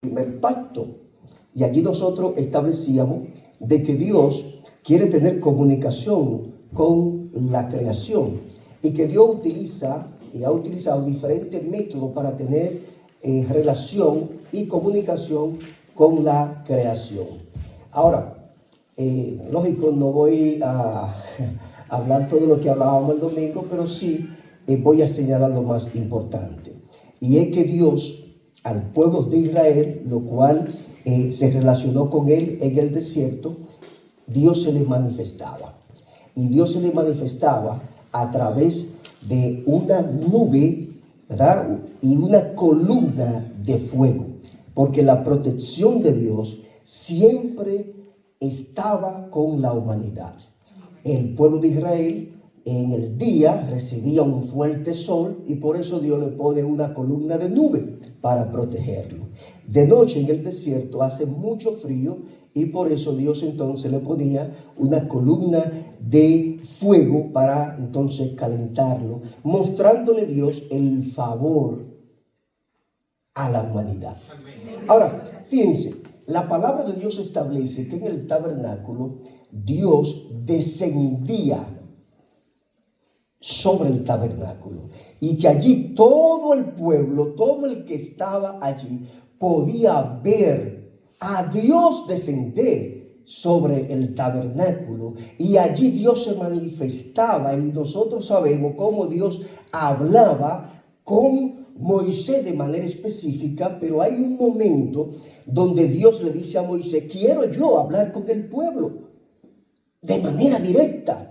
primer pacto. Y allí nosotros establecíamos de que Dios quiere tener comunicación con la creación y que Dios utiliza y ha utilizado diferentes métodos para tener relación y comunicación con la creación. Ahora, lógico, no voy a hablar todo lo que hablábamos el domingo, pero sí voy a señalar lo más importante. Y es que Dios, al pueblo de Israel, lo cual se relacionó con él en el desierto, Dios se le manifestaba. Y Dios se le manifestaba a través de una nube, ¿verdad? Y una columna de fuego. Porque la protección de Dios siempre estaba con la humanidad. El pueblo de Israel en el día recibía un fuerte sol y por eso Dios le pone una columna de nube para protegerlo. De noche en el desierto hace mucho frío y por eso Dios entonces le ponía una columna de fuego para entonces calentarlo, mostrándole Dios el favor a la humanidad. Ahora, fíjense, la palabra de Dios establece que en el tabernáculo Dios descendía sobre el tabernáculo y que allí todo el pueblo, todo el que estaba allí podía ver a Dios descender sobre el tabernáculo y allí Dios se manifestaba y nosotros sabemos cómo Dios hablaba con Moisés de manera específica, pero hay un momento donde Dios le dice a Moisés: quiero yo hablar con el pueblo de manera directa.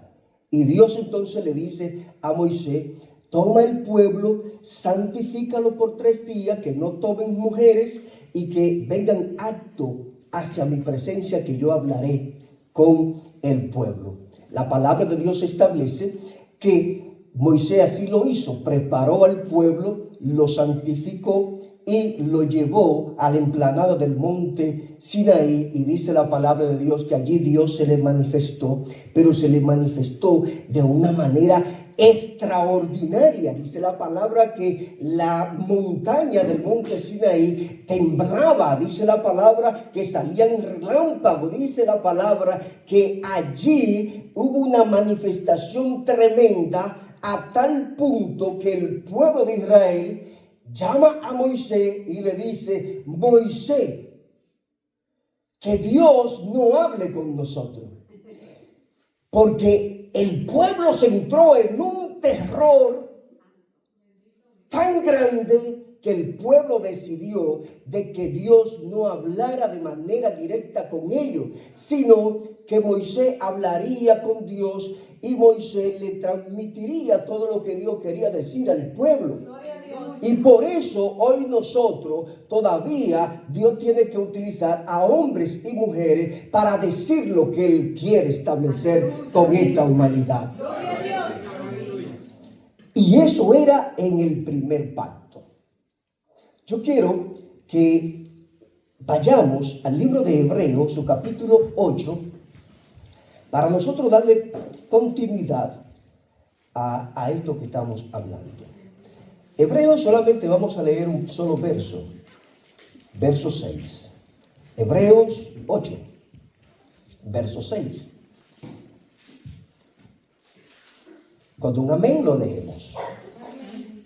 Y Dios entonces le dice a Moisés: toma el pueblo, santifícalo por 3 días, que no tomen mujeres y que vengan acto hacia mi presencia, que yo hablaré con el pueblo. La palabra de Dios establece que Moisés así lo hizo, preparó al pueblo, lo santificó y lo llevó a la emplanada del monte Sinaí, y dice la palabra de Dios que allí Dios se le manifestó, pero se le manifestó de una manera extraordinaria. Dice la palabra que la montaña del monte Sinaí temblaba, dice la palabra que salían relámpagos, dice la palabra que allí hubo una manifestación tremenda a tal punto que el pueblo de Israel llama a Moisés y le dice: Moisés, que Dios no hable con nosotros, porque el pueblo se entró en un terror tan grande que el pueblo decidió de que Dios no hablara de manera directa con ellos, sino que Moisés hablaría con Dios y Moisés le transmitiría todo lo que Dios quería decir al pueblo. Y por eso hoy nosotros todavía Dios tiene que utilizar a hombres y mujeres para decir lo que Él quiere establecer con esta humanidad. Y eso era en el primer pacto. Yo quiero que vayamos al libro de Hebreos, su capítulo 8, para nosotros darle continuidad a esto que estamos hablando. Hebreos solamente vamos a leer un solo verso, verso 6. Hebreos 8, verso 6. Con un amén lo leemos.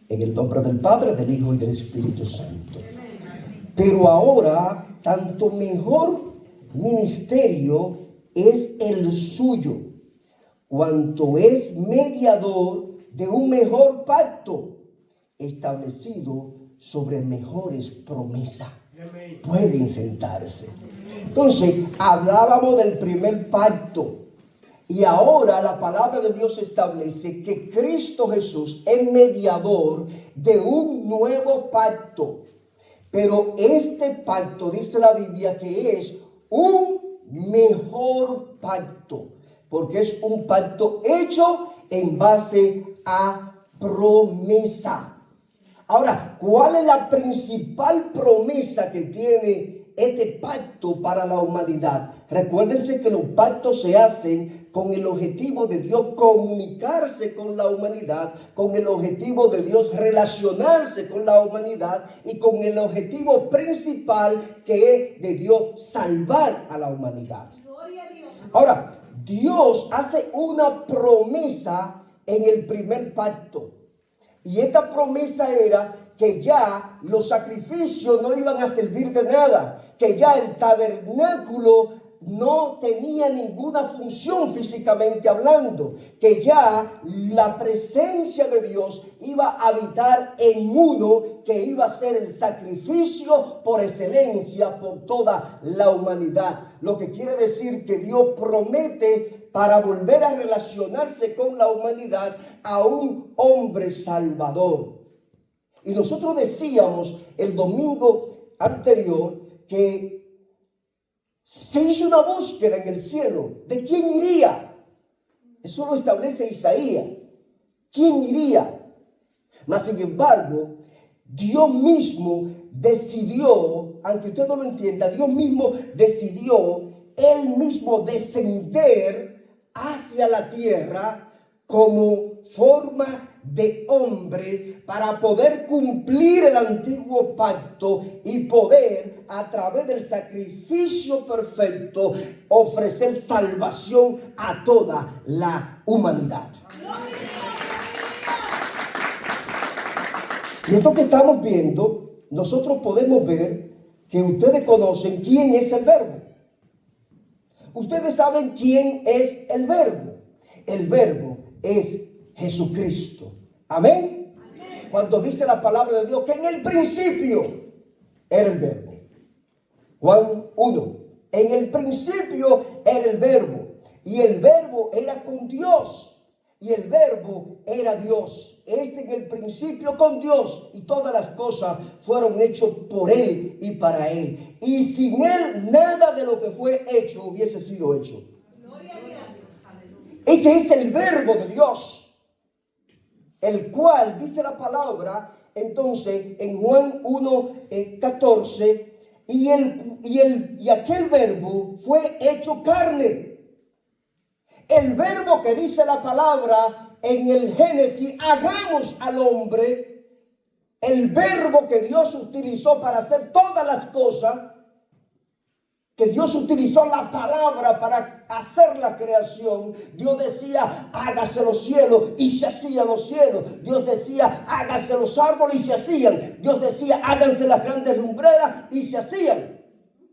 En el nombre del Padre, del Hijo y del Espíritu Santo. Pero ahora, tanto mejor ministerio es el suyo, cuanto es mediador de un mejor pacto, establecido sobre mejores promesas. Pueden sentarse. Entonces, hablábamos del primer pacto. Y ahora la palabra de Dios establece que Cristo Jesús es mediador de un nuevo pacto. Pero este pacto, dice la Biblia, que es un mejor pacto, porque es un pacto hecho en base a promesa. Ahora, ¿cuál es la principal promesa que tiene este pacto para la humanidad? Recuérdense que los pactos se hacen con el objetivo de Dios comunicarse con la humanidad, con el objetivo de Dios relacionarse con la humanidad y con el objetivo principal que es de Dios salvar a la humanidad. Gloria a Dios. Ahora, Dios hace una promesa en el primer pacto. Y esta promesa era que ya los sacrificios no iban a servir de nada, que ya el tabernáculo no tenía ninguna función físicamente hablando, que ya la presencia de Dios iba a habitar en uno que iba a ser el sacrificio por excelencia por toda la humanidad. Lo que quiere decir que Dios promete para volver a relacionarse con la humanidad a un hombre salvador. Y nosotros decíamos el domingo anterior que se hizo una búsqueda en el cielo de quién iría. Eso lo establece Isaías. ¿Quién iría? Mas sin embargo, Dios mismo decidió, aunque usted no lo entienda, Dios mismo decidió él mismo descender hacia la tierra como forma de hombre para poder cumplir el antiguo pacto y poder a través del sacrificio perfecto ofrecer salvación a toda la humanidad. Y esto que estamos viendo, nosotros podemos ver que ustedes conocen quién es el Verbo. Ustedes saben quién es el Verbo. El Verbo es Jesucristo. Amén. Amén. Cuando dice la palabra de Dios que en el principio era el Verbo. Juan 1. En el principio era el Verbo. Y el Verbo era con Dios. Y el Verbo era Dios. En el principio con Dios. Y todas las cosas fueron hechas por Él y para Él. Y sin Él nada de lo que fue hecho hubiese sido hecho. Gloria a Dios. Ese es el Verbo de Dios. El cual dice la palabra entonces en Juan 1:14 y aquel verbo fue hecho carne. El verbo que dice la palabra en el Génesis, hagamos al hombre, el verbo que Dios utilizó para hacer todas las cosas, que Dios utilizó la palabra para hacer la creación. Dios decía, hágase los cielos, y se hacían los cielos. Dios decía, hágase los árboles, y se hacían. Dios decía, háganse las grandes lumbreras, y se hacían.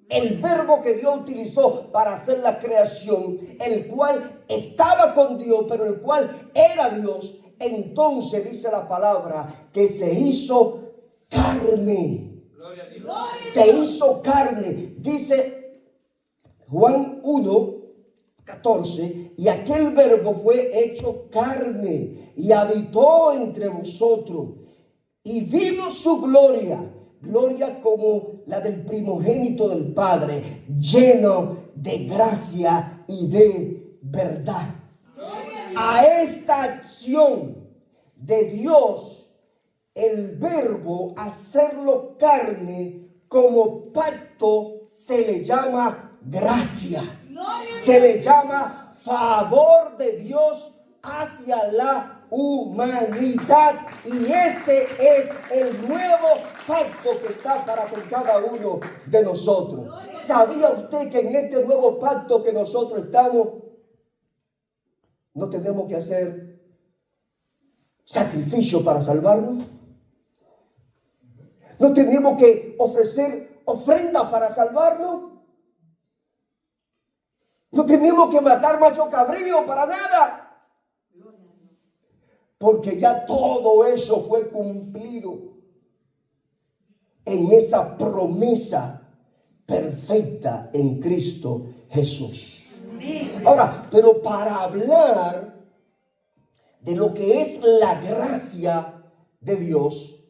El verbo que Dios utilizó para hacer la creación, el cual estaba con Dios, pero el cual era Dios, entonces dice la palabra que se hizo carne. Gloria a Dios. Se hizo carne. Dice Juan 1:14, y aquel verbo fue hecho carne y habitó entre vosotros y vimos su gloria, gloria como la del primogénito del Padre, lleno de gracia y de verdad. A esta acción de Dios, el verbo hacerlo carne como pacto se le llama gracia, se le llama favor de Dios hacia la humanidad, y este es el nuevo pacto que está para con cada uno de nosotros. ¿Sabía usted que en este nuevo pacto que nosotros estamos, no tenemos que hacer sacrificio para salvarnos? ¿No tenemos que ofrecer ofrenda para salvarnos? No tenemos que matar macho cabrío para nada. Porque ya todo eso fue cumplido en esa promesa perfecta en Cristo Jesús. Ahora, pero para hablar de lo que es la gracia de Dios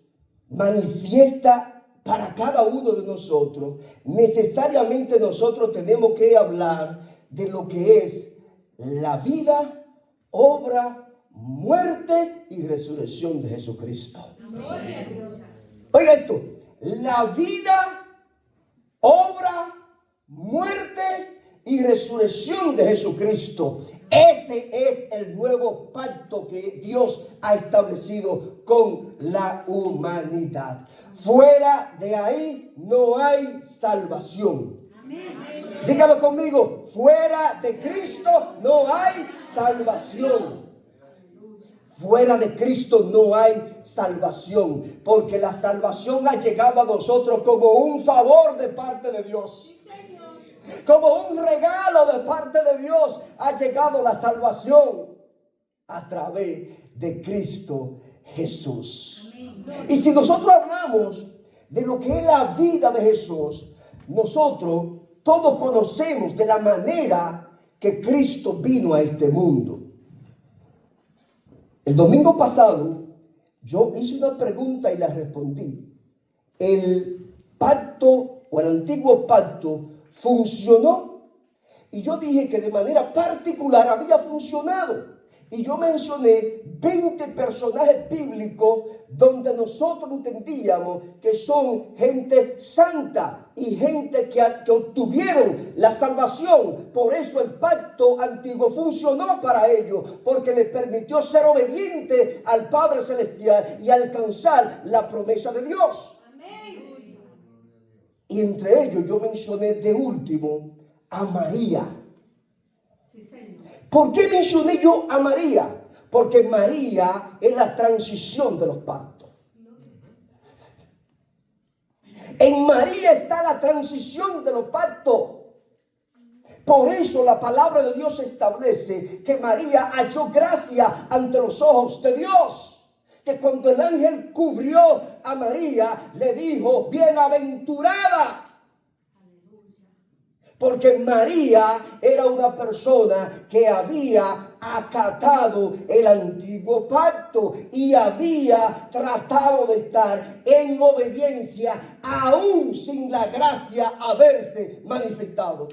manifiesta para cada uno de nosotros, necesariamente nosotros tenemos que hablar de lo que es la vida, obra, muerte y resurrección de Jesucristo. Oiga esto, la vida, obra, muerte y resurrección de Jesucristo. Ese es el nuevo pacto que Dios ha establecido con la humanidad. Fuera de ahí no hay salvación. Dígalo conmigo, fuera de Cristo no hay salvación. Fuera de Cristo no hay salvación, porque la salvación ha llegado a nosotros como un favor de parte de Dios. Como un regalo de parte de Dios ha llegado la salvación a través de Cristo Jesús. Y si nosotros hablamos de lo que es la vida de Jesús, nosotros todos conocemos de la manera que Cristo vino a este mundo. El domingo pasado yo hice una pregunta y la respondí. ¿El pacto o el antiguo pacto funcionó? Y yo dije que de manera particular había funcionado. Y yo mencioné 20 personajes bíblicos donde nosotros entendíamos que son gente santa y gente que obtuvieron la salvación. Por eso el pacto antiguo funcionó para ellos, porque les permitió ser obedientes al Padre Celestial y alcanzar la promesa de Dios. Amén. Y entre ellos yo mencioné de último a María. ¿Por qué mencioné yo a María? Porque María es la transición de los pactos. En María está la transición de los pactos. Por eso la palabra de Dios establece que María halló gracia ante los ojos de Dios. Que cuando el ángel cubrió a María, le dijo, bienaventurada. Porque María era una persona que había acatado el antiguo pacto y había tratado de estar en obediencia aún sin la gracia haberse manifestado.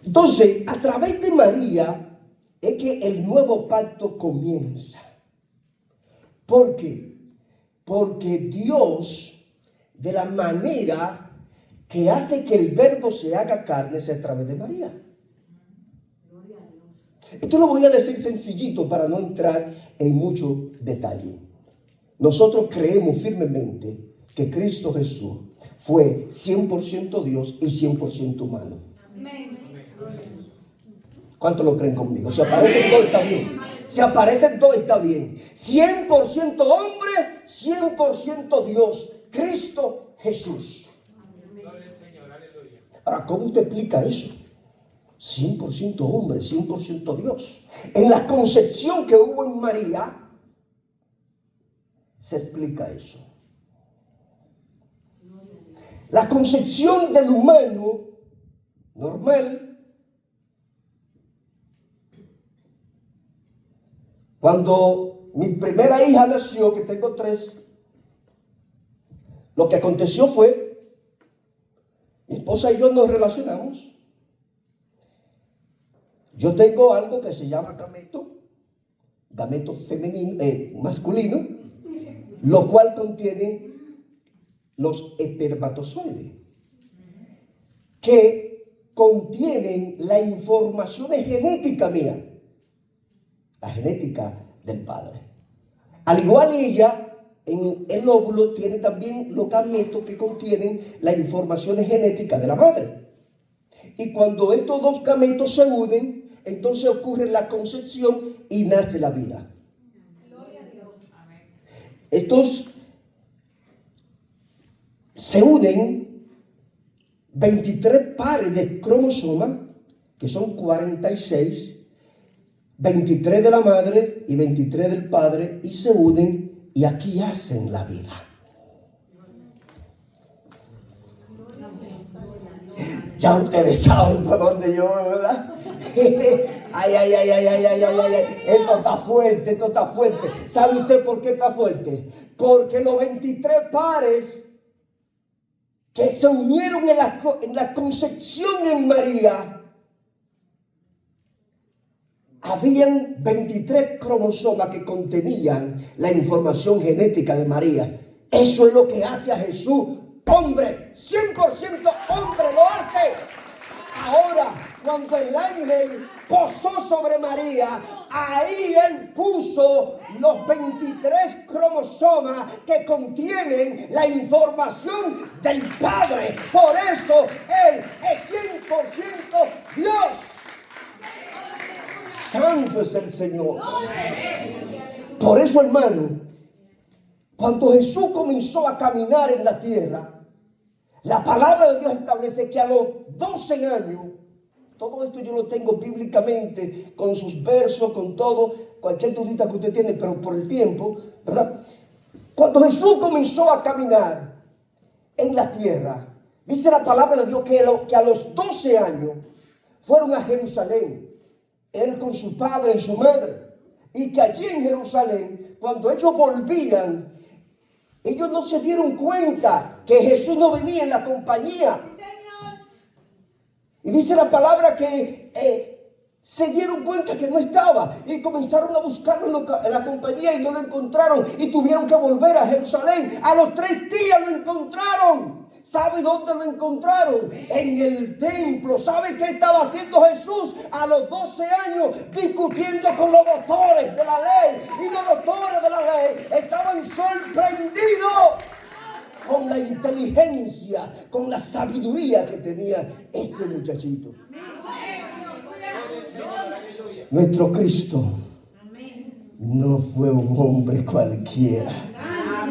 Entonces, a través de María es que el nuevo pacto comienza. ¿Por qué? Porque Dios, de la manera que hace que el verbo se haga carne, es a través de María. Esto lo voy a decir sencillito para no entrar en mucho detalle. Nosotros creemos firmemente que Cristo Jesús fue 100% Dios y 100% humano. ¿Cuántos lo creen conmigo? Si aparecen dos, está bien. Si aparecen dos, está bien. 100% hombre, 100% Dios. Cristo Jesús. Ahora, ¿cómo usted explica eso? 100% hombre, 100% Dios. En la concepción que hubo en María, se explica eso. La concepción del humano normal, cuando mi primera hija nació, que tengo 3, lo que aconteció fue, mi esposa y yo nos relacionamos. Yo tengo algo que se llama gameto femenino, masculino, lo cual contiene los espermatozoides, que contienen la información genética mía. La genética del padre. Al igual ella, en el óvulo tiene también los gametos que contienen la información genética de la madre. Y cuando estos dos gametos se unen, entonces ocurre la concepción y nace la vida. Gloria a Dios. Estos se unen 23 pares de cromosomas, que son 46, 23 de la madre y 23 del padre, y se unen y aquí hacen la vida. Ya ustedes saben por dónde yo, ¿verdad? Ay. Esto está fuerte, esto está fuerte. ¿Sabe usted por qué está fuerte? Porque los 23 pares que se unieron en la concepción en María, habían 23 cromosomas que contenían la información genética de María. Eso es lo que hace a Jesús hombre, 100% hombre lo hace. Ahora, cuando el ángel posó sobre María, ahí él puso los 23 cromosomas que contienen la información del Padre. Por eso él es 100% Dios. Santo es el Señor. Por eso, hermano, cuando Jesús comenzó a caminar en la tierra, la palabra de Dios establece que a los 12 años, todo esto yo lo tengo bíblicamente, con sus versos, con todo, cualquier dudita que usted tiene, pero por el tiempo, ¿verdad? Cuando Jesús comenzó a caminar en la tierra, dice la palabra de Dios que a los 12 años fueron a Jerusalén, él con su padre y su madre, y que allí en Jerusalén, cuando ellos volvían, ellos no se dieron cuenta que Jesús no venía en la compañía. Y dice la palabra que se dieron cuenta que no estaba y comenzaron a buscarlo en la compañía y no lo encontraron y tuvieron que volver a Jerusalén. A los 3 días lo encontraron. ¿Sabe dónde lo encontraron? En el templo. ¿Sabe qué estaba haciendo Jesús a los 12 años? Discutiendo con los doctores de la ley. Y los doctores de la ley estaban sorprendidos con la inteligencia, con la sabiduría que tenía ese muchachito. Nuestro Cristo no fue un hombre cualquiera.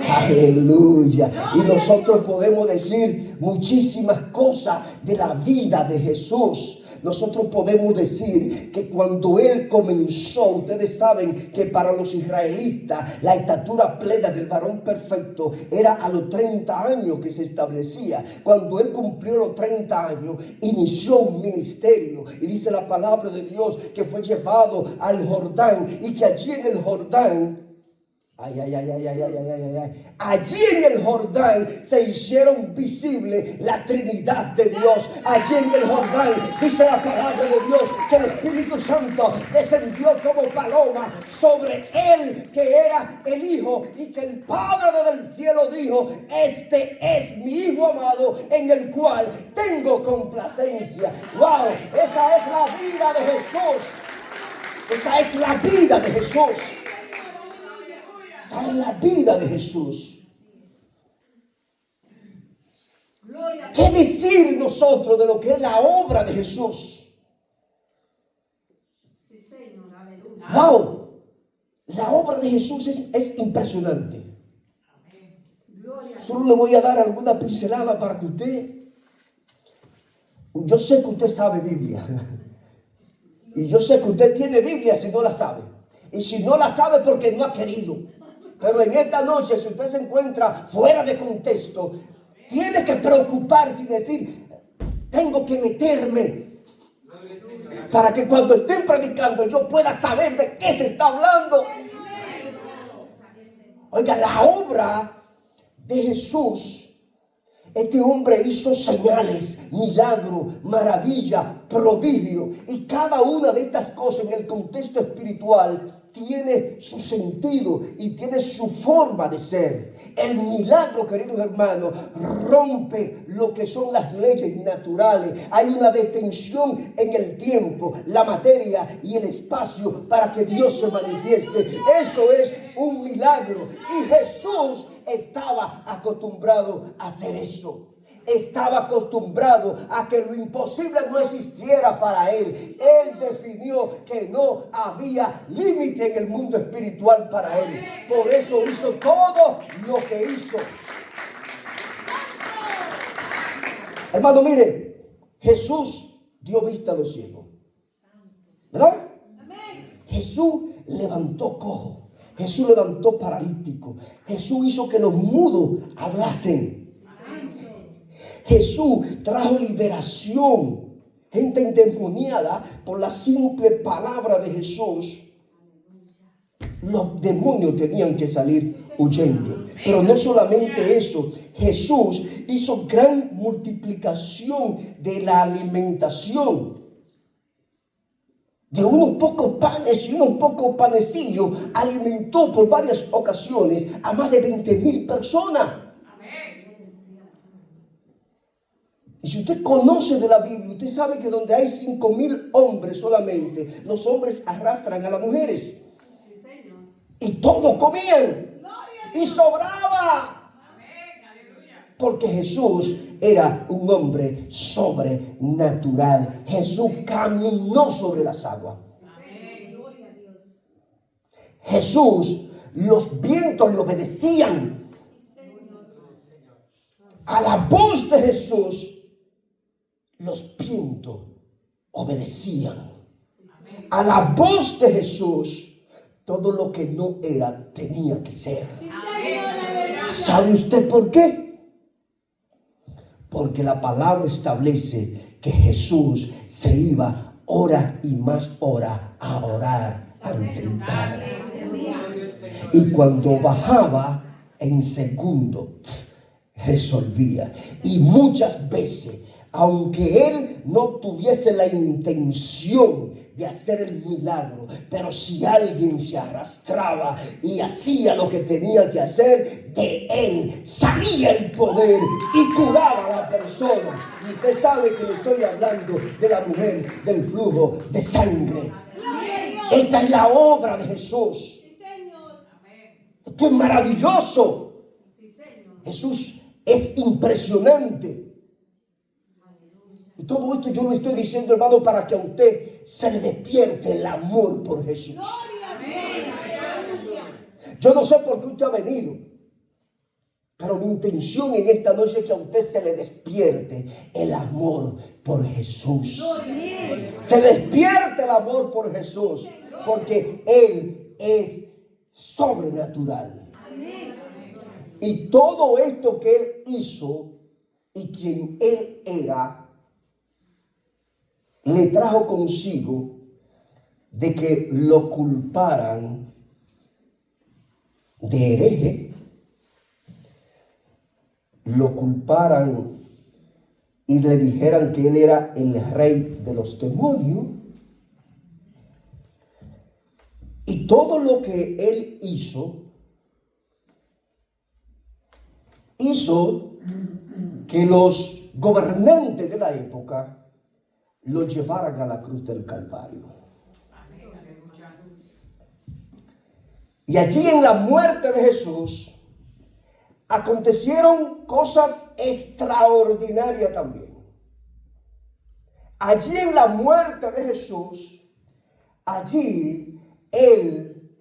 Aleluya. Y nosotros podemos decir muchísimas cosas de la vida de Jesús. Nosotros podemos decir que cuando Él comenzó, ustedes saben que para los israelitas la estatura plena del varón perfecto era a los 30 años que se establecía. Cuando Él cumplió los 30 años, inició un ministerio. Y dice la palabra de Dios que fue llevado al Jordán y que allí en el Jordán, allí en el Jordán se hicieron visibles la Trinidad de Dios. Allí en el Jordán dice la palabra de Dios que el Espíritu Santo descendió como paloma sobre él, que era el Hijo, y que el Padre desde el cielo dijo: este es mi Hijo amado en el cual tengo complacencia. ¡Wow! Esa es la vida de Jesús. Esa es la vida de Jesús. Esa es la vida de Jesús. ¿Qué decir nosotros de lo que es la obra de Jesús? Sí, Señor, aleluya. ¡Wow! La obra de Jesús es impresionante. Solo le voy a dar alguna pincelada para que usted... Yo sé que usted sabe Biblia. Y yo sé que usted tiene Biblia si no la sabe. Y si no la sabe porque no ha querido. Pero en esta noche, si usted se encuentra fuera de contexto, tiene que preocuparse y decir: tengo que meterme para que cuando estén predicando yo pueda saber de qué se está hablando. Oiga, la obra de Jesús, este hombre hizo señales, milagros, maravillas, prodigios. Y cada una de estas cosas en el contexto espiritual tiene su sentido y tiene su forma de ser. El milagro, queridos hermanos, rompe lo que son las leyes naturales. Hay una detención en el tiempo, la materia y el espacio para que Dios se manifieste. Eso es un milagro. Y Jesús estaba acostumbrado a hacer eso. Estaba acostumbrado a que lo imposible no existiera para él. Él definió que no había límite en el mundo espiritual para él. Por eso hizo todo lo que hizo. Hermano, mire, Jesús dio vista a los ciegos, ¿verdad? Jesús levantó cojo. Jesús levantó paralítico. Jesús hizo que los mudos hablasen. Jesús trajo liberación. Gente endemoniada, por la simple palabra de Jesús, los demonios tenían que salir huyendo. Pero no solamente eso, Jesús hizo gran multiplicación de la alimentación. De unos pocos panes y unos pocos panecillos, alimentó por varias ocasiones a más de 20,000 personas. Y si usted conoce de la Biblia, usted sabe que donde hay 5,000 hombres solamente, los hombres arrastran a las mujeres. Sí, Señor. Y todos comían. Gloria a Y Dios. sobraba. Amén. Aleluya. Porque Jesús era un hombre sobrenatural. Jesús caminó sobre las aguas. Amén. Gloria a Dios. Jesús, los vientos le obedecían. Sí, Señor. A la voz de Jesús, los vientos obedecían. A la voz de Jesús, todo lo que no era tenía que ser. Sí, Señor. Aleluya. ¿Sabe usted por qué? Porque la palabra establece que Jesús se iba hora y más hora a orar ante el Padre. Y cuando bajaba, en segundo resolvía. Y muchas veces, aunque él no tuviese la intención de hacer el milagro, pero si alguien se arrastraba y hacía lo que tenía que hacer, de él salía el poder y curaba a la persona. Y usted sabe que le estoy hablando de la mujer del flujo de sangre. Gloria a Dios. Esta es la obra de Jesús. Sí, Señor. Amén. Esto es maravilloso. Sí, Señor. Jesús es impresionante. Y todo esto yo lo estoy diciendo, hermano, para que a usted se le despierte el amor por Jesús. Gloria a Dios. Aleluya. Yo no sé por qué usted ha venido, pero mi intención en esta noche es que a usted se le despierte el amor por Jesús. Gloria a Dios. Se despierte el amor por Jesús, porque Él es sobrenatural. Amén. Y todo esto que Él hizo y quien Él era, le trajo consigo de que lo culparan de hereje, lo culparan y le dijeran que él era el rey de los demonios. Y todo lo que él hizo que los gobernantes de la época lo llevaran a la cruz del Calvario. Y allí en la muerte de Jesús acontecieron cosas extraordinarias también. Allí en la muerte de Jesús, allí Él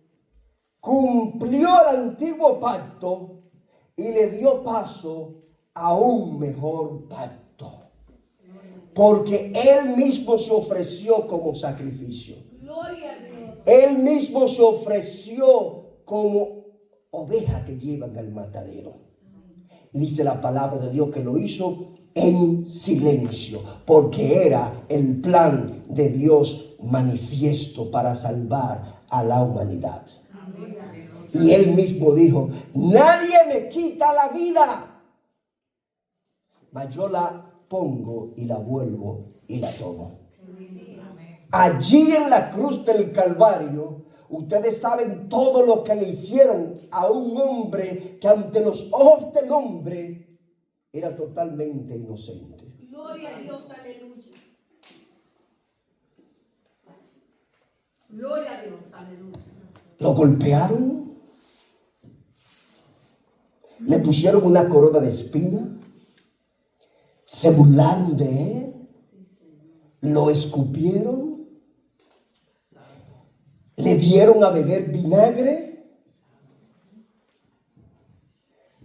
cumplió el antiguo pacto y le dio paso a un mejor pacto. Porque Él mismo se ofreció como sacrificio. Gloria a Dios. Él mismo se ofreció como oveja que llevan al matadero. Y dice la palabra de Dios que lo hizo en silencio, porque era el plan de Dios manifiesto para salvar a la humanidad. Y Él mismo dijo: nadie me quita la vida, mas yo la pongo y la vuelvo y la tomo. Allí en la cruz del Calvario, ustedes saben todo lo que le hicieron a un hombre que ante los ojos del hombre era totalmente inocente. Gloria a Dios. Aleluya. Gloria a Dios. Aleluya. Lo golpearon, le pusieron una corona de espina, se burlaron de él, lo escupieron, le dieron a beber vinagre,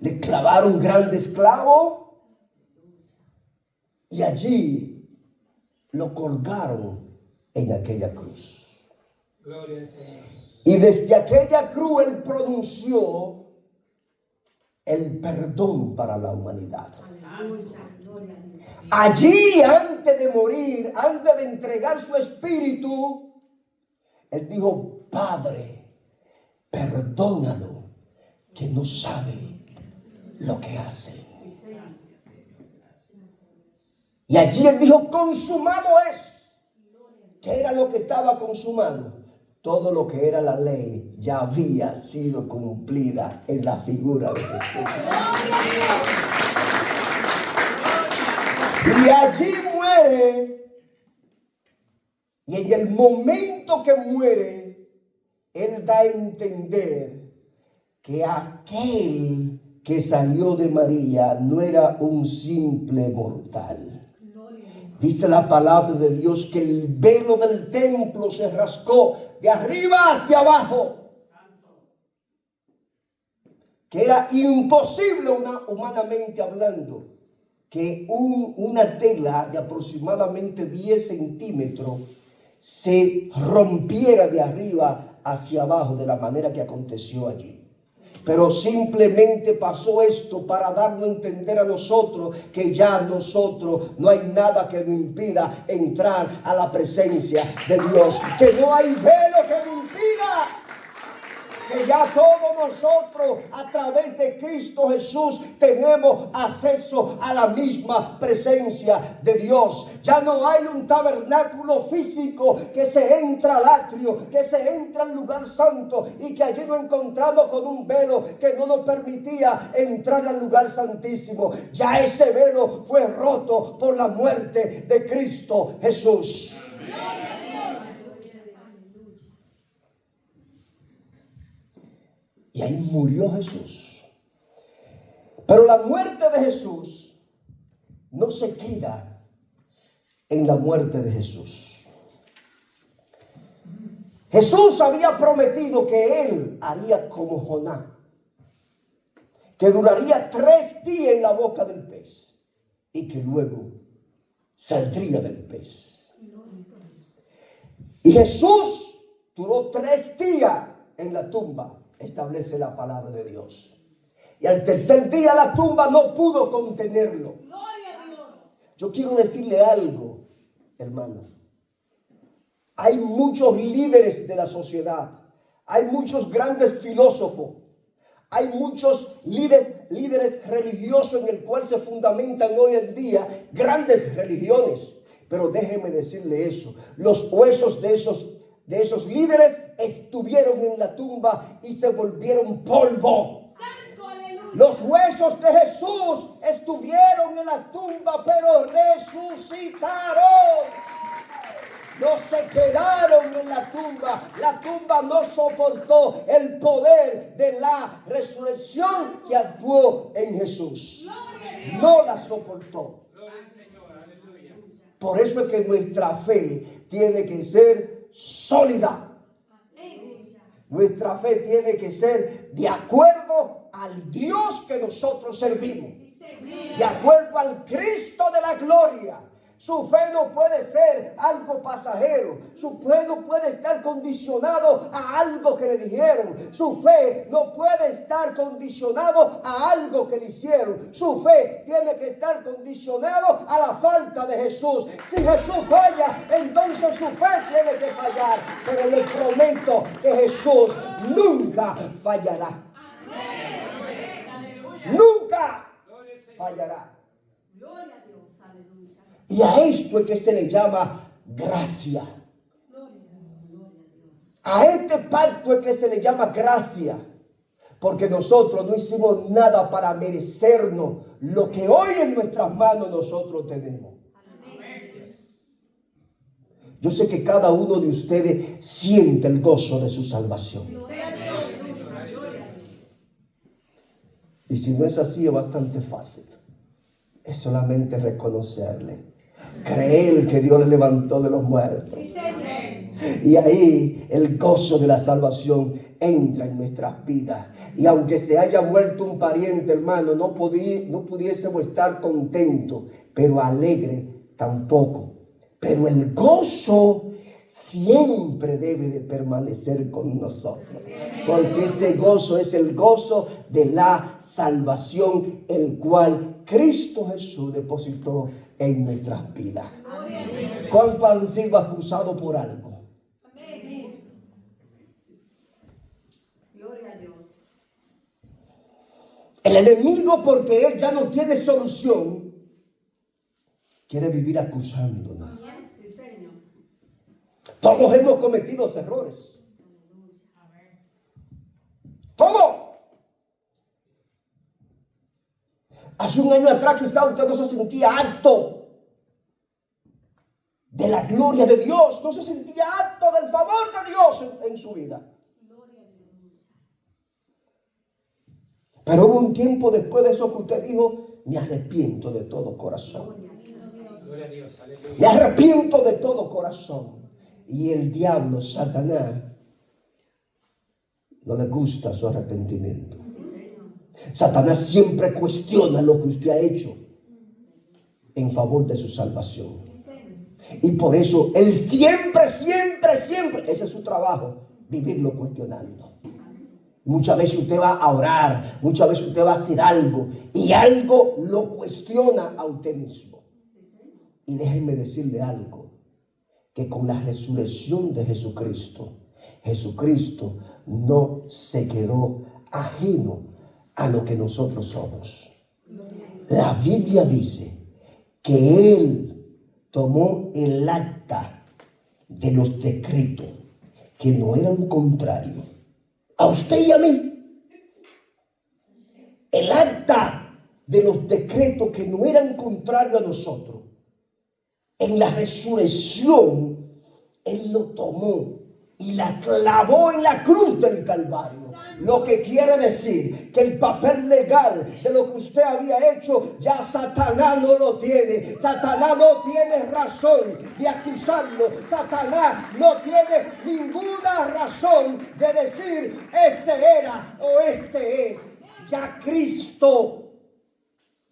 le clavaron grandes clavos y allí lo colgaron en aquella cruz. Gloria al Señor. Y desde aquella cruz Él pronunció el perdón para la humanidad. Aleluya. Gloria a Dios. Allí, antes de morir, antes de entregar su espíritu, Él dijo: Padre, perdónalo, que no sabe lo que hace. Y allí Él dijo: consumado es. ¿Qué era lo que estaba consumado? Todo lo que era la ley ya había sido cumplida en la figura de Jesús. Y allí muere. Y en el momento que muere, él da a entender que aquel que salió de María no era un simple mortal. Dice la palabra de Dios que el velo del templo se rascó de arriba hacia abajo. Que era imposible humanamente hablando que una tela de aproximadamente 10 centímetros se rompiera de arriba hacia abajo de la manera que aconteció allí. Pero simplemente pasó esto para darnos a entender a nosotros que ya nosotros no hay nada que nos impida entrar a la presencia de Dios. Que no hay velo que nos impida. Que ya todos nosotros a través de Cristo Jesús tenemos acceso a la misma presencia de Dios. Ya no hay un tabernáculo físico que se entra al atrio, que se entra al lugar santo y que allí nos encontramos con un velo que no nos permitía entrar al lugar santísimo. Ya ese velo fue roto por la muerte de Cristo Jesús. Y ahí murió Jesús. Pero la muerte de Jesús no se queda en la muerte de Jesús. Jesús había prometido que él haría como Jonás, que duraría 3 días en la boca del pez y que luego saldría del pez. Y Jesús duró 3 días en la tumba. Establece la palabra de Dios. Y al tercer día la tumba no pudo contenerlo. Gloria a Dios. Yo quiero decirle algo, hermano. Hay muchos líderes de la sociedad. Hay muchos grandes filósofos. Hay muchos líderes religiosos en el cual se fundamentan hoy en día grandes religiones. Pero déjeme decirle eso. Los huesos de esos líderes estuvieron en la tumba y se volvieron polvo. Santo, aleluya. Los huesos de Jesús estuvieron en la tumba, pero resucitaron. No se quedaron en la tumba. La tumba no soportó el poder de la resurrección que actuó en Jesús. No la soportó. Por eso es que nuestra fe tiene que ser sólida. Nuestra fe tiene que ser de acuerdo al Dios que nosotros servimos, de acuerdo al Cristo de la gloria. Su fe no puede ser algo pasajero. Su fe no puede estar condicionado a algo que le dijeron. Su fe no puede estar condicionado a algo que le hicieron. Su fe tiene que estar condicionado a la falta de Jesús. Si Jesús falla, entonces su fe tiene que fallar. Pero le prometo que Jesús nunca fallará. Nunca fallará. Gloria a Dios, aleluya. Y a esto es que se le llama gracia. A este pacto es que se le llama gracia. Porque nosotros no hicimos nada para merecernos lo que hoy en nuestras manos nosotros tenemos. Yo sé que cada uno de ustedes siente el gozo de su salvación. Y si no es así, es bastante fácil. Es solamente reconocerle. Creer que Dios le levantó de los muertos. Sí, Señor. Y ahí el gozo de la salvación entra en nuestras vidas. Y aunque se haya muerto un pariente, hermano, no pudiésemos estar contentos, pero alegre tampoco. Pero el gozo siempre debe de permanecer con nosotros. Porque ese gozo es el gozo de la salvación, el cual Cristo Jesús depositó en nuestras vidas. ¿Cuántos han sido acusados por algo? Amén. Gloria a Dios. El enemigo, porque él ya no tiene solución, quiere vivir acusándonos. Sí, Señor. Todos hemos cometido errores. Todos. Hace un año atrás quizá usted no se sentía apto la gloria de Dios, no se sentía apto del favor de Dios en su vida. Pero hubo un tiempo después de eso que usted dijo, me arrepiento de todo corazón. Gloria a Dios. Aleluya. Me arrepiento de todo corazón. Y el diablo, Satanás, no le gusta su arrepentimiento. Satanás siempre cuestiona lo que usted ha hecho en favor de su salvación. Y por eso él siempre, ese es su trabajo, vivirlo cuestionando. Muchas veces usted va a orar, muchas veces usted va a hacer algo y algo lo cuestiona a usted mismo. Y déjenme decirle algo, que con la resurrección de Jesucristo, Jesucristo no se quedó ajeno a lo que nosotros somos. La Biblia dice que Él tomó el acta de los decretos que no eran contrarios a usted y a mí. El acta de los decretos que no eran contrarios a nosotros. En la resurrección, Él lo tomó y la clavó en la cruz del Calvario. Lo que quiere decir que el papel legal de lo que usted había hecho, ya Satanás no lo tiene. Satanás no tiene razón de acusarlo. Satanás no tiene ninguna razón de decir este era o este es. Ya Cristo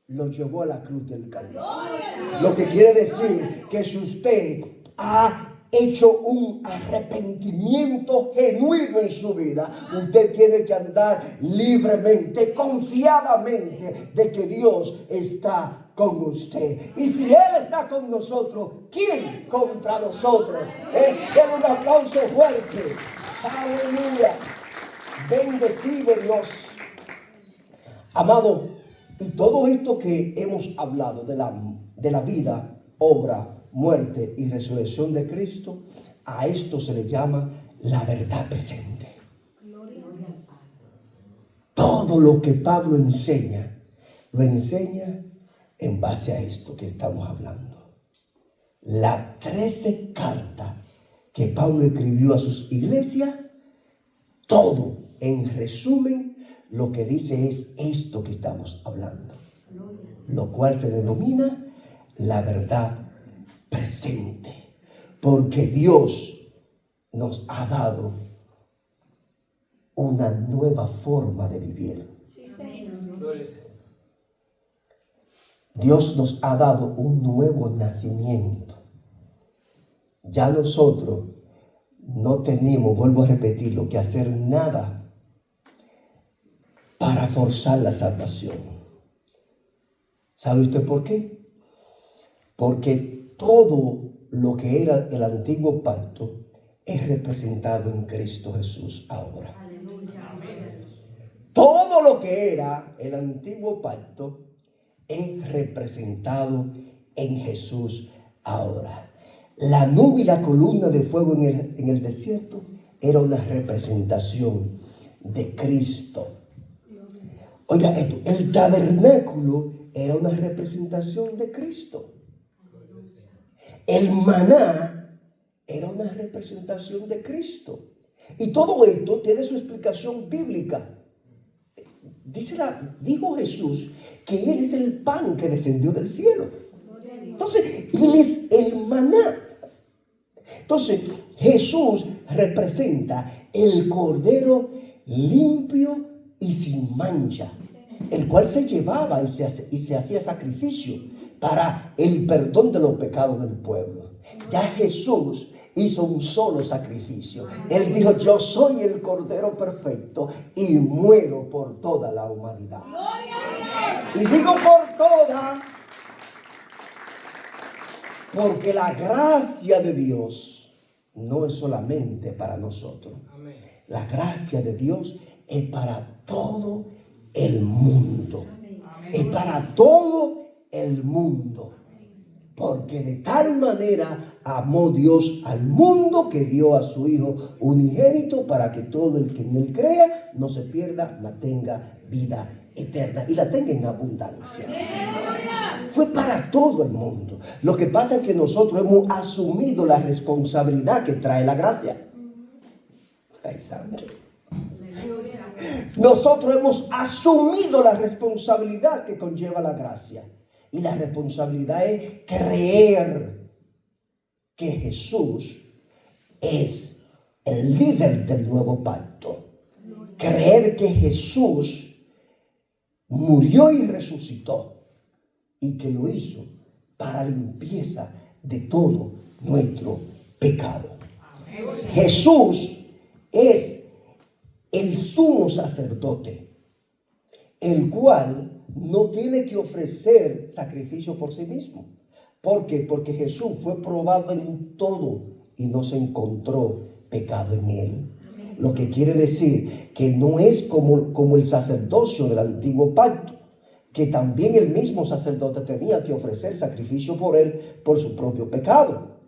lo llevó a la cruz del Calvario. Lo que quiere decir que si usted ha hecho un arrepentimiento genuino en su vida, usted tiene que andar libremente, confiadamente de que Dios está con usted. Y si Él está con nosotros, ¿quién contra nosotros? Den un aplauso fuerte. Aleluya. Bendecido Dios. Amado, y todo esto que hemos hablado de la vida, obra, muerte y resurrección de Cristo, a esto se le llama la verdad presente. Todo lo que Pablo enseña, lo enseña en base a esto que estamos hablando. Las 13 cartas que Pablo escribió a sus iglesias, todo en resumen lo que dice es esto que estamos hablando, lo cual se denomina la verdad presente, porque Dios nos ha dado una nueva forma de vivir. Dios nos ha dado un nuevo nacimiento. Ya nosotros no tenemos, vuelvo a repetirlo, que hacer nada para forzar la salvación. ¿Sabe usted por qué? Porque todo lo que era el antiguo pacto es representado en Cristo Jesús ahora. Todo lo que era el antiguo pacto es representado en Jesús ahora. La nube y la columna de fuego en el desierto era una representación de Cristo. Oiga esto, el tabernáculo era una representación de Cristo. El maná era una representación de Cristo. Y todo esto tiene su explicación bíblica. Dijo Jesús que Él es el pan que descendió del cielo. Entonces, Él es el maná. Entonces, Jesús representa el cordero limpio y sin mancha, el cual se llevaba y se hacía sacrificio para el perdón de los pecados del pueblo. Ya Jesús hizo un solo sacrificio. Él dijo: yo soy el cordero perfecto y muero por toda la humanidad. Y digo por toda, porque la gracia de Dios no es solamente para nosotros. La gracia de Dios es para todo el mundo. Es para todo el mundo. Porque de tal manera amó Dios al mundo que dio a su Hijo unigénito para que todo el que en él crea no se pierda, mas tenga vida eterna y la tenga en abundancia. Fue para todo el mundo. Lo que pasa es que nosotros hemos asumido la responsabilidad que trae la gracia. Ay, santo. Nosotros hemos asumido la responsabilidad que conlleva la gracia. Y la responsabilidad es creer que Jesús es el líder del nuevo pacto. Creer que Jesús murió y resucitó y que lo hizo para limpieza de todo nuestro pecado. Jesús es el sumo sacerdote, el cual no tiene que ofrecer sacrificio por sí mismo. ¿Por qué? Porque Jesús fue probado en todo y no se encontró pecado en él. Lo que quiere decir que no es como el sacerdocio del antiguo pacto, que también el mismo sacerdote tenía que ofrecer sacrificio por él, por su propio pecado.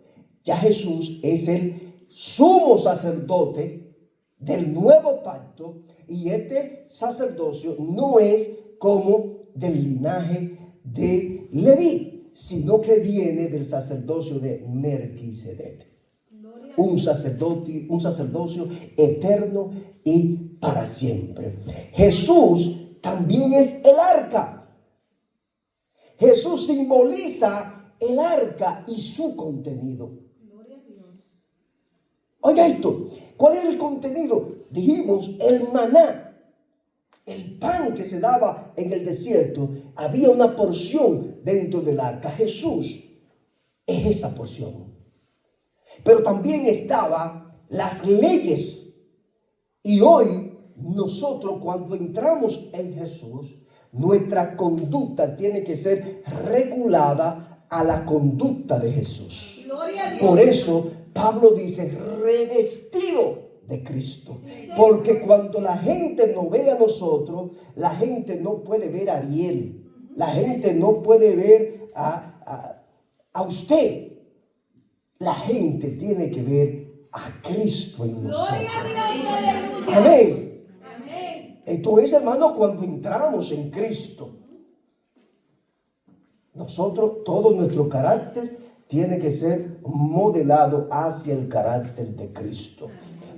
Ya Jesús es el sumo sacerdote del nuevo pacto, y este sacerdocio no es como del linaje de Leví, sino que viene del sacerdocio de Melquisedec. Un sacerdocio eterno y para siempre. Jesús también es el arca. Jesús simboliza el arca y su contenido. Gloria a Dios. Oiga esto, ¿cuál era el contenido? Dijimos el maná. El pan que se daba en el desierto, había una porción dentro del arca. Jesús es esa porción. Pero también estaban las leyes. Y hoy nosotros, cuando entramos en Jesús, nuestra conducta tiene que ser regulada a la conducta de Jesús. Gloria a Dios. Por eso Pablo dice revestido de Cristo. Porque cuando la gente nos ve a nosotros, la gente no puede ver a Ariel. La gente no puede ver a usted. La gente tiene que ver a Cristo en nosotros. Gloria a Dios. Aleluya. Amén. Amén. Esto es, hermano, cuando entramos en Cristo. Nosotros, todo nuestro carácter tiene que ser modelado hacia el carácter de Cristo.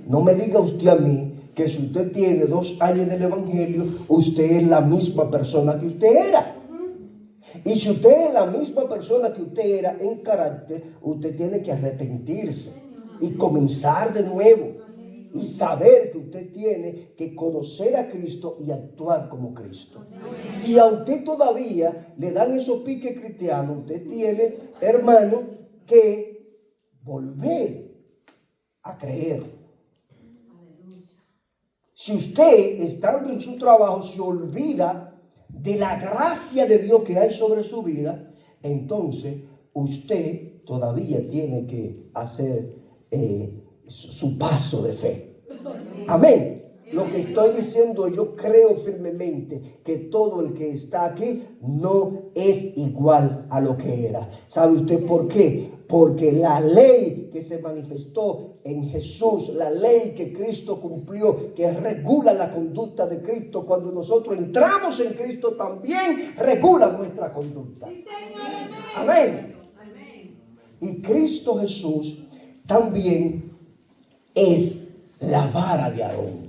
No me diga usted a mí que si usted tiene 2 años en el Evangelio, usted es la misma persona que usted era. Y si usted es la misma persona que usted era en carácter, usted tiene que arrepentirse y comenzar de nuevo. Y saber que usted tiene que conocer a Cristo y actuar como Cristo. Si a usted todavía le dan esos piques cristianos, usted tiene, hermano, que volver a creer. Si usted, estando en su trabajo, se olvida de la gracia de Dios que hay sobre su vida, entonces usted todavía tiene que hacer su paso de fe. Amén. Lo que estoy diciendo, yo creo firmemente que todo el que está aquí no es igual a lo que era. ¿Sabe usted por qué? Porque la ley que se manifestó en Jesús, la ley que Cristo cumplió, que regula la conducta de Cristo, cuando nosotros entramos en Cristo también regula nuestra conducta. Sí, Señor. Amén. Amén. Y Cristo Jesús también es la vara de Aarón.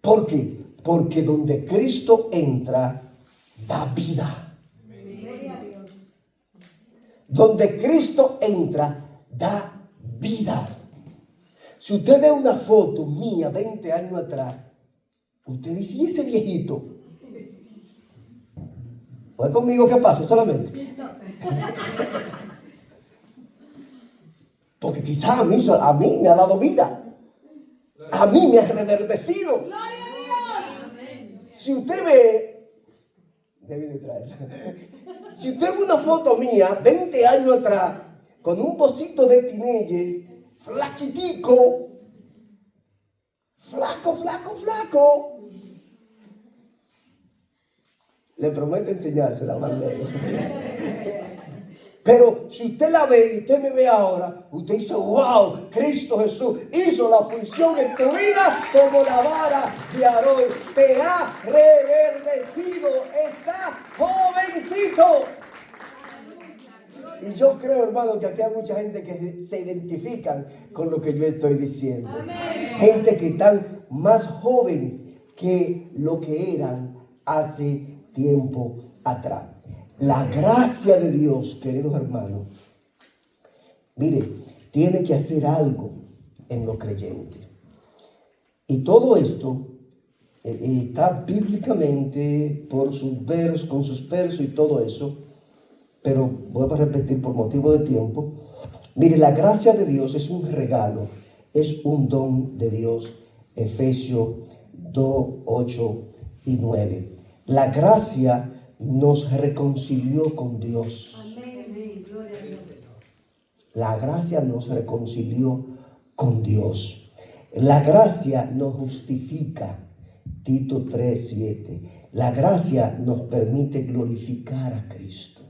¿Por qué? Porque donde Cristo entra, da vida. Gloria a Dios. Donde Cristo entra, da vida. Si usted ve una foto mía 20 años atrás, usted dice, ¿y ese viejito? ¿Fue conmigo qué pasa solamente? Porque quizás a mí me ha dado vida. A mí me ha reverdecido. Gloria a Dios. Si usted ve, debe de traerla. Si usted ve una foto mía 20 años atrás, con un pocito de teenager, flaquitico, flaco. Le prometo enseñársela más luego. Pero si usted la ve y usted me ve ahora, usted dice, wow, Cristo Jesús hizo la función en tu vida como la vara de Aarón. Te ha reverdecido, está jovencito. Y yo creo, hermano, que aquí hay mucha gente que se identifican con lo que yo estoy diciendo. Amén. Gente que están más joven que lo que eran hace tiempo atrás. La gracia de Dios, queridos hermanos, mire, tiene que hacer algo en los creyentes. Y todo esto está bíblicamente por sus versos, con sus versos y todo eso. Pero voy a repetir por motivo de tiempo. Mire, la gracia de Dios es un regalo, es un don de Dios. Efesios 2, 8 y 9. La gracia nos reconcilió con Dios. Amén. Gloria a Dios. La gracia nos reconcilió con Dios. La gracia nos justifica. Tito 3, 7. La gracia nos permite glorificar a Cristo.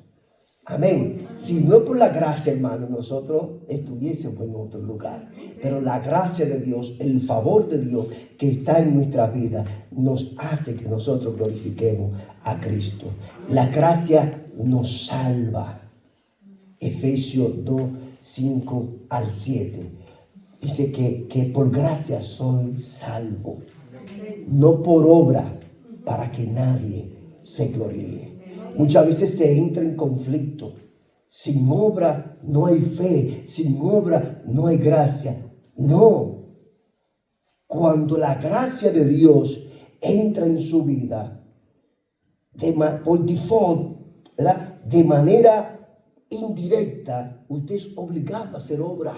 Amén. Si no por la gracia, hermano, nosotros estuviésemos en otro lugar. Pero la gracia de Dios, el favor de Dios que está en nuestra vida, nos hace que nosotros glorifiquemos a Cristo. La gracia nos salva. Efesios 2, 5 al 7. Dice que por gracia soy salvo. No por obra, para que nadie se gloríe. Muchas veces se entra en conflicto. Sin obra no hay fe, sin obra no hay gracia. No. Cuando la gracia de Dios entra en su vida, por default, ¿verdad?, de manera indirecta, usted es obligado a hacer obra.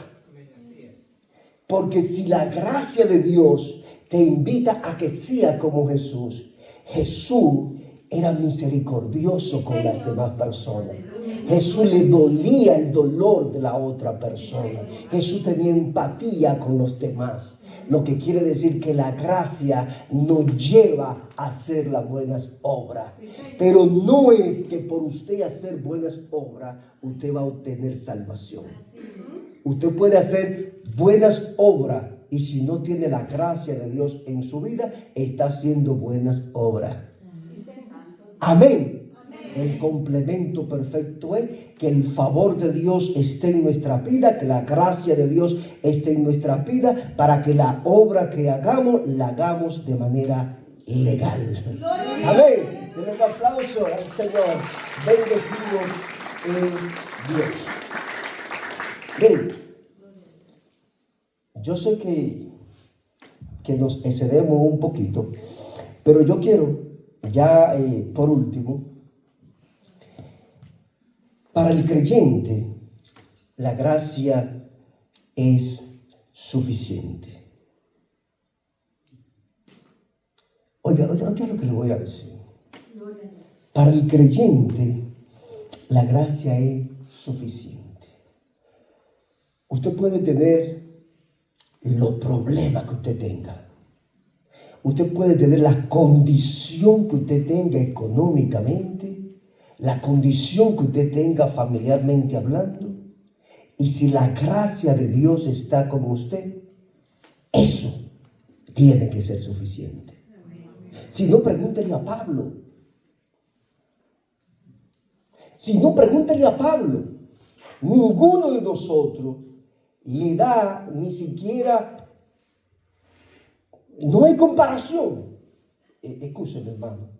Porque si la gracia de Dios te invita a que sea como Jesús, Jesús era misericordioso con las demás personas. Jesús le dolía el dolor de la otra persona. Jesús tenía empatía con los demás. Lo que quiere decir que la gracia nos lleva a hacer las buenas obras. Pero no es que por usted hacer buenas obras, usted va a obtener salvación. Usted puede hacer buenas obras y si no tiene la gracia de Dios en su vida, está haciendo buenas obras. Amén. El complemento perfecto es que el favor de Dios esté en nuestra vida, que la gracia de Dios esté en nuestra vida, para que la obra que hagamos, la hagamos de manera legal. Amén. Den un aplauso al Señor. Bendecido Dios. Miren, yo sé que nos excedemos un poquito, pero yo quiero ya por último, para el creyente, la gracia es suficiente. Oiga lo que le voy a decir. Para el creyente, la gracia es suficiente. Usted puede tener los problemas que usted tenga. Usted puede tener la condición que usted tenga económicamente, la condición que usted tenga familiarmente hablando. Y si la gracia de Dios está con usted, eso tiene que ser suficiente. Si no, pregúntele a Pablo. Si no, pregúntele a Pablo. Ninguno de nosotros le da ni siquiera... No hay comparación. Escúcheme, hermano.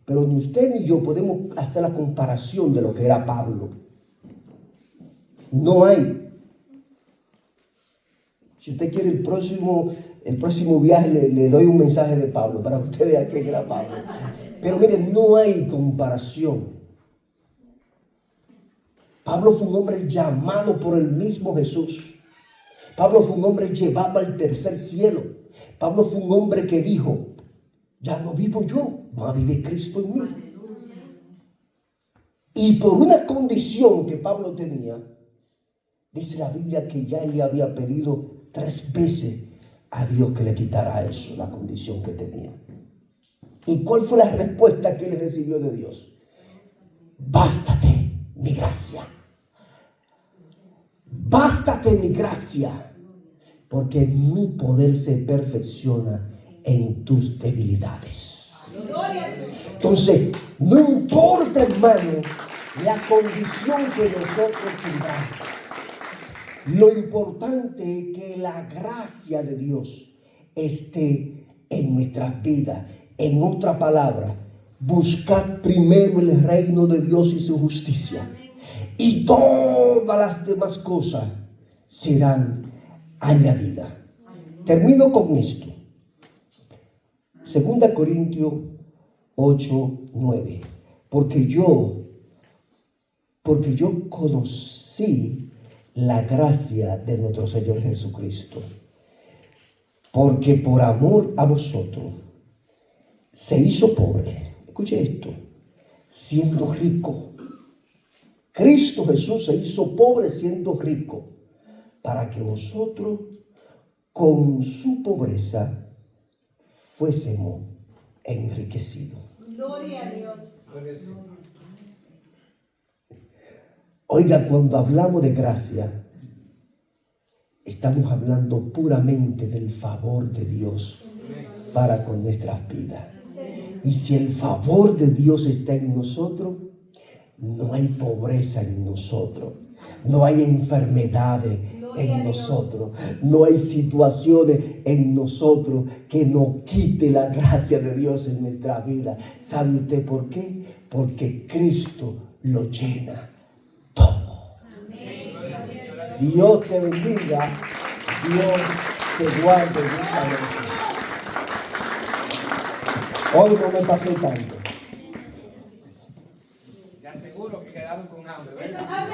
Pero ni usted ni yo podemos hacer la comparación de lo que era Pablo. No hay. Si usted quiere el próximo viaje, le doy un mensaje de Pablo para que usted vea quién era Pablo. Pero miren, no hay comparación. Pablo fue un hombre llamado por el mismo Jesús. Pablo fue un hombre llevado al tercer cielo. Pablo fue un hombre que dijo, ya no vivo yo, no vive Cristo en mí. Y por una condición que Pablo tenía, dice la Biblia que ya le había pedido 3 veces a Dios que le quitara eso, la condición que tenía. ¿Y cuál fue la respuesta que él recibió de Dios? Bástate mi gracia. Bástate mi gracia, porque mi poder se perfecciona en tus debilidades. Entonces, no importa, hermano, la condición que nosotros tengamos. Lo importante es que la gracia de Dios esté en nuestras vidas. En otra palabra, buscad primero el reino de Dios y su justicia, y todas las demás cosas serán añadidas. Termino con esto. 2 Corintios 8:9. Porque yo conocí la gracia de nuestro Señor Jesucristo, porque por amor a vosotros se hizo pobre. Escuche esto, siendo rico. Cristo Jesús se hizo pobre siendo rico, para que vosotros con su pobreza fuésemos enriquecidos. Gloria a Dios. Oiga, cuando hablamos de gracia, estamos hablando puramente del favor de Dios para con nuestras vidas. Y si el favor de Dios está en nosotros, no hay pobreza en nosotros, no hay enfermedades en nosotros, no hay situaciones en nosotros que nos quite la gracia de Dios en nuestra vida. ¿Sabe usted por qué? Porque Cristo lo llena todo. Dios te bendiga, Dios te guarde. Hoy no me pasé tanto. Te aseguro que quedaron con hambre, ¿verdad?